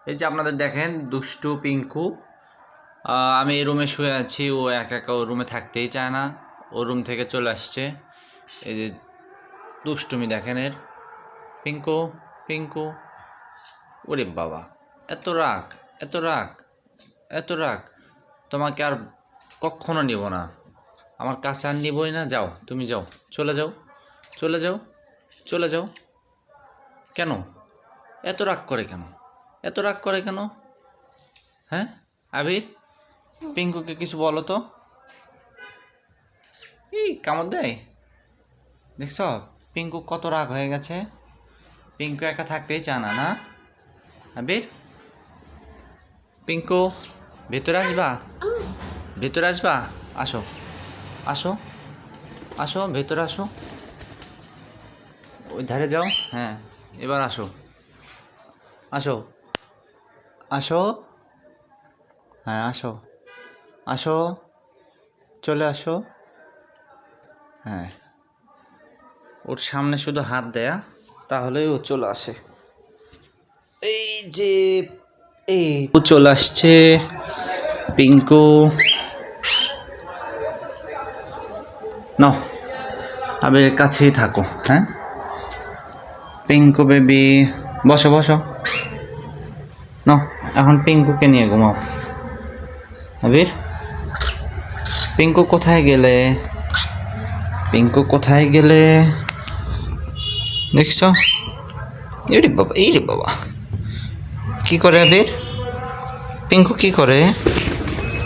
এই যে আপনাদের দেখেন দুষ্টু পিঙ্কু। আমি এই রুমে শুয়ে আছি, ও একা একা ও রুমে থাকতেই চায় না, ও রুম থেকে চলে আসছে। এই যে দুষ্টুমি দেখেন এর। পিঙ্কু পিঙ্কু, ওরে বাবা, এত রাগ, এত রাগ, এত রাগ! তোমাকে আর কখনো নিব না, আমার কাছে আর নিবই না। যাও, তুমি যাও, চলে যাও, চলে যাও, চলে যাও। কেন এত রাগ করে, কেন এত রাগ করে কেন? হ্যাঁ আবির, পিঙ্কুকে কিছু বলো তো। এই কামড় দেয়, দেখছ পিঙ্কু কত রাগ হয়ে গেছে। পিঙ্কু একা থাকতেই চায় না, না আবির? পিঙ্কু, ভেতরে আসবা, ভেতরে আসবা? আসো, আসো, আসো, ভেতরে আসো, ওই ধারে যাও। হ্যাঁ, এবার আসো, আসো, আসো, হ্যাঁ আসো, আসো, চলে আসো। হ্যাঁ, ওর সামনে শুধু হাত দেয়া, তাহলেই ও চলে আসে। এই যে, এই ও চলে আসছে পিঙ্কু। ন আবির কাছেই থাকো। হ্যাঁ পিঙ্কু বেবি, বসো বসো। ন এখন পিঙ্কুকে নিয়ে ঘুমাও। আবির, পিঙ্কু কোথায় গেলে? পিঙ্কু কোথায় গেলে? দেখছ? এই রে বাবা, এই রে বাবা, কি করে আবির? পিঙ্কু কি করে?